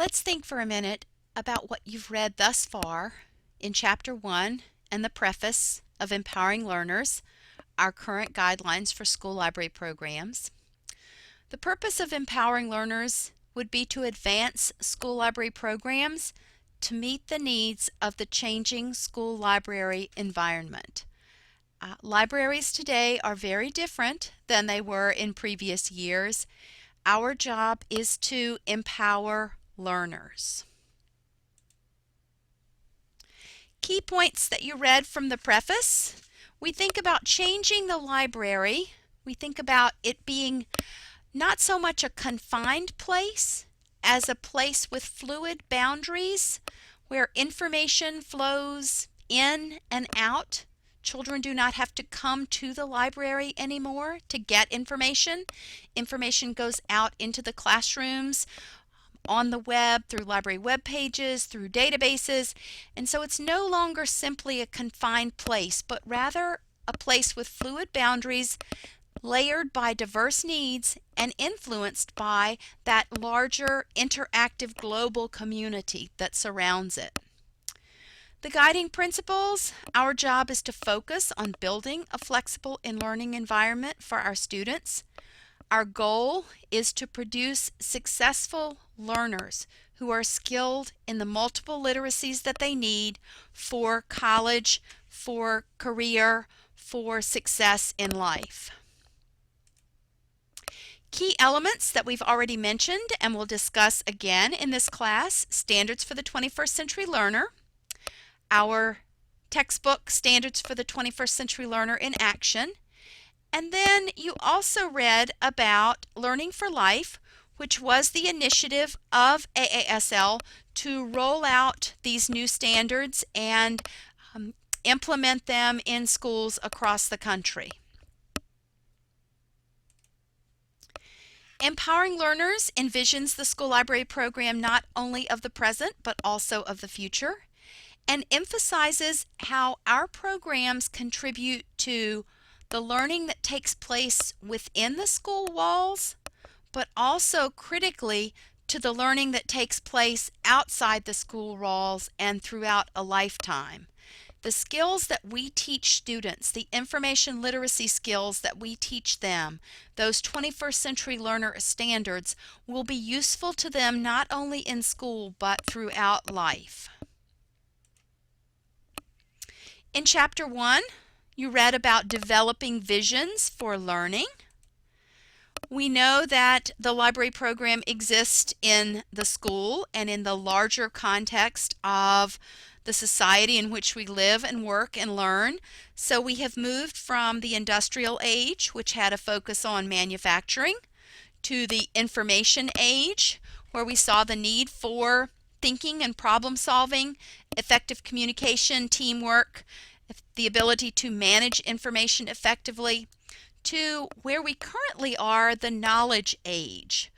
Let's think for a minute about what you've read thus far in Chapter 1 and the preface of Empowering Learners, our current guidelines for school library programs. The purpose of Empowering Learners would be to advance school library programs to meet the needs of the changing school library environment. Libraries today are very different than they were in previous years. Our job is to empower learners. Key points that you read from the preface. We think about changing the library. We think about it being not so much a confined place as a place with fluid boundaries where information flows in and out. Children do not have to come to the library anymore to get information. Information goes out into the classrooms, on the web, through library web pages, through databases, and so it's no longer simply a confined place, but rather a place with fluid boundaries layered by diverse needs and influenced by that larger interactive global community that surrounds it. The guiding principles: our job is to focus on building a flexible and learning environment for our students. Our goal is to produce successful learners who are skilled in the multiple literacies that they need for college, for career, for success in life. Key elements that we've already mentioned and we'll discuss again in this class: Standards for the 21st Century Learner, our textbook Standards for the 21st Century Learner in Action, and then you also read about Learning for Life, which was the initiative of AASL to roll out these new standards and implement them in schools across the country. Empowering Learners envisions the school library program not only of the present but also of the future, and emphasizes how our programs contribute to the learning that takes place within the school walls, but also critically to the learning that takes place outside the school walls and throughout a lifetime. The skills that we teach students, the information literacy skills that we teach them, those 21st century learner standards, will be useful to them not only in school but throughout life. In Chapter 1, you read about developing visions for learning. We know that the library program exists in the school and in the larger context of the society in which we live and work and learn. So we have moved from the industrial age, which had a focus on manufacturing, to the information age, where we saw the need for thinking and problem solving, effective communication, teamwork, the ability to manage information effectively, to where we currently are, the knowledge age,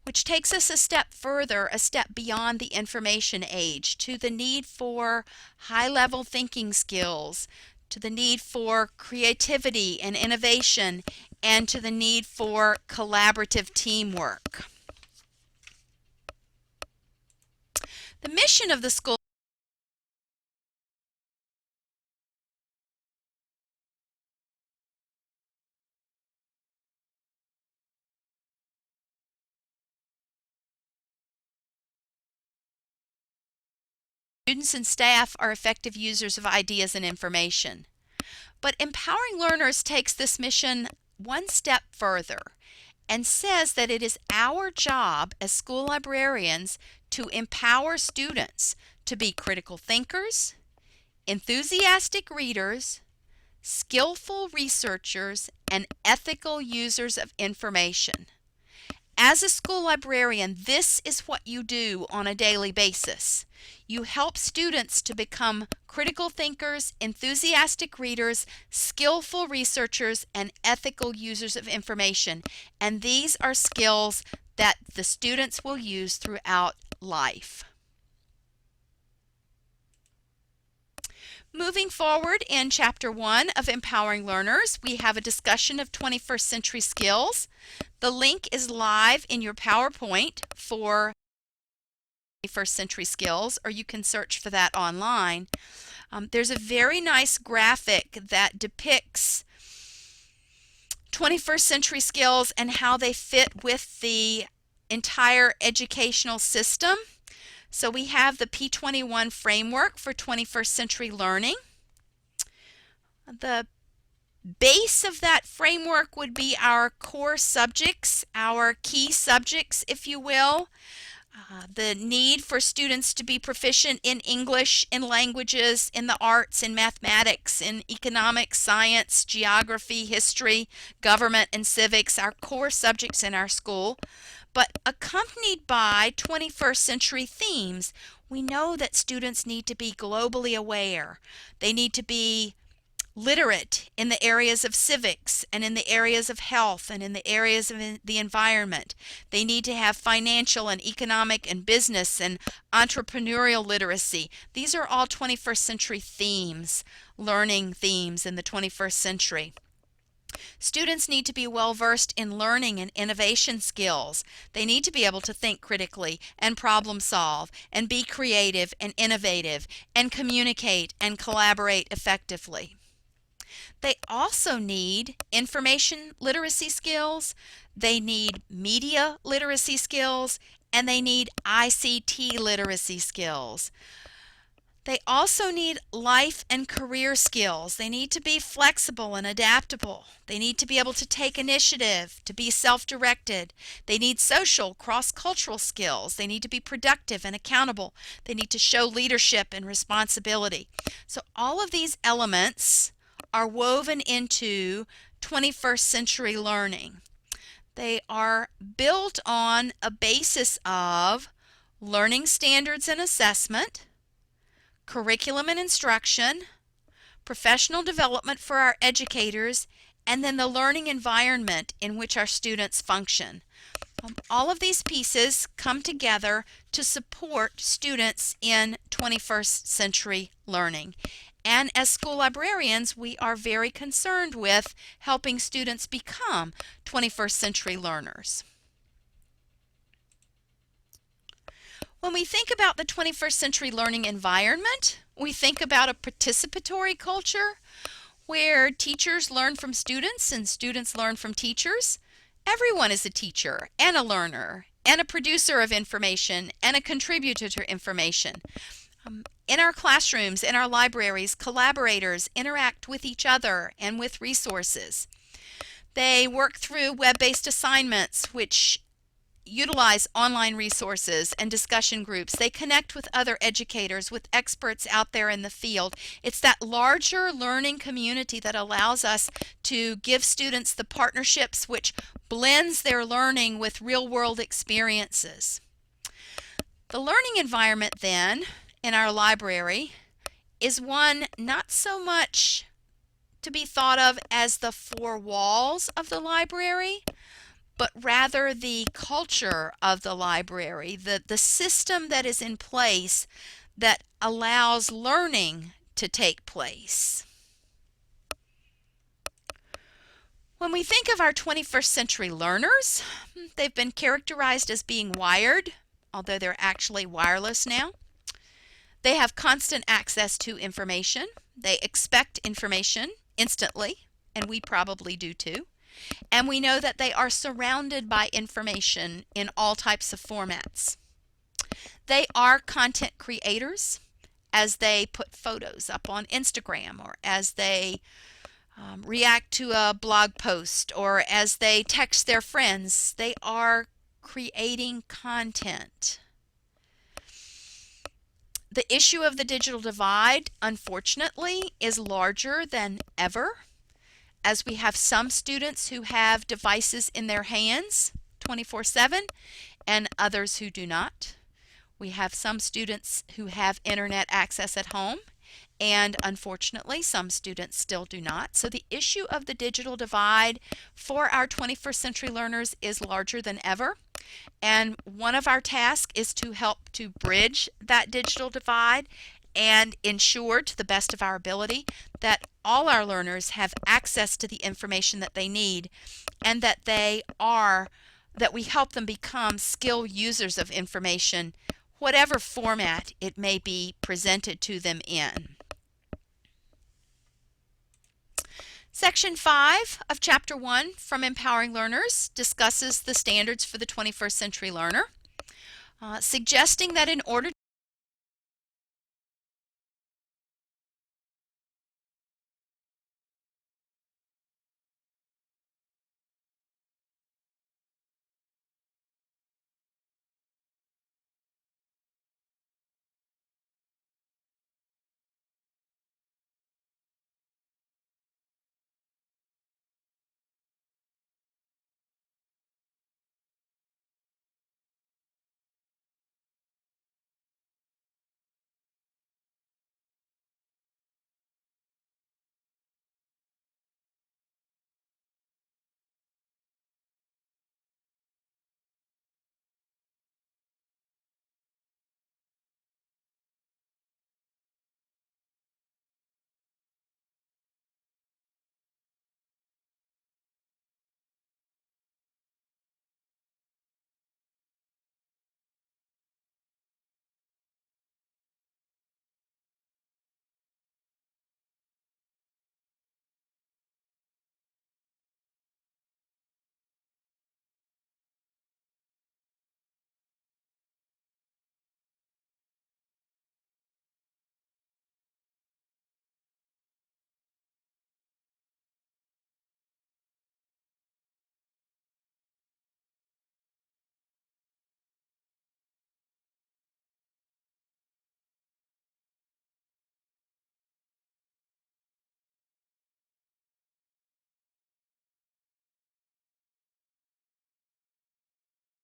which takes us a step further, a step beyond the information age, to the need for high-level thinking skills, to the need for creativity and innovation, and to the need for collaborative teamwork. The mission of the school students and staff are effective users of ideas and information. But Empowering Learners takes this mission one step further and says that it is our job as school librarians to empower students to be critical thinkers, enthusiastic readers, skillful researchers, and ethical users of information. As a school librarian, this is what you do on a daily basis. You help students to become critical thinkers, enthusiastic readers, skillful researchers, and ethical users of information. And these are skills that the students will use throughout life. Moving forward in Chapter 1 of Empowering Learners, we have a discussion of 21st century skills. The link is live in your PowerPoint for 21st Century Skills, or you can search for that online. There's a very nice graphic that depicts 21st century skills and how they fit with the entire educational system. So we have the P21 framework for 21st century learning. The base of that framework would be our core subjects, our key subjects, if you will. The need for students to be proficient in English, in languages, in the arts, in mathematics, in economics, science, geography, history, government, and civics, our core subjects in our school, but accompanied by 21st century themes. We know that students need to be globally aware. They need to be literate in the areas of civics and in the areas of health and in the areas of the environment. They need to have financial and economic and business and entrepreneurial literacy. These are all 21st century themes, learning themes in the 21st century. Students need to be well versed in learning and innovation skills. They need to be able to think critically and problem solve and be creative and innovative and communicate and collaborate effectively. They also need information literacy skills, they need media literacy skills, and they need ICT literacy skills. They also need life and career skills. They need to be flexible and adaptable. They need to be able to take initiative, to be self-directed. They need social, cross-cultural skills. They need to be productive and accountable. They need to show leadership and responsibility. So all of these elements are woven into 21st century learning. They are built on a basis of learning standards and assessment, curriculum and instruction, professional development for our educators, and then the learning environment in which our students function. All of these pieces come together to support students in 21st century learning. And as school librarians, we are very concerned with helping students become 21st century learners. When we think about the 21st century learning environment, we think about a participatory culture where teachers learn from students and students learn from teachers. Everyone is a teacher and a learner and a producer of information and a contributor to information. In our classrooms, in our libraries, collaborators interact with each other and with resources. They work through web-based assignments which utilize online resources and discussion groups. They connect with other educators, with experts out there in the field. It's that larger learning community that allows us to give students the partnerships which blends their learning with real-world experiences. The learning environment then in our library is one not so much to be thought of as the four walls of the library, but rather the culture of the library, the system that is in place that allows learning to take place. When we think of our 21st century learners, they've been characterized as being wired, although they're actually wireless now. They have constant access to information. They expect information instantly, and we probably do too. And we know that they are surrounded by information in all types of formats. They are content creators as they put photos up on Instagram, or as they react to a blog post, or as they text their friends. They are creating content. The issue of the digital divide, unfortunately, is larger than ever, as we have some students who have devices in their hands 24/7 and others who do not. We have some students who have internet access at home, and unfortunately some students still do not. So the issue of the digital divide for our 21st century learners is larger than ever. And one of our tasks is to help to bridge that digital divide and ensure, to the best of our ability, that all our learners have access to the information that they need, and that we help them become skilled users of information whatever format it may be presented to them in. Section 5 of Chapter 1 from Empowering Learners discusses the standards for the 21st century learner, suggesting that in order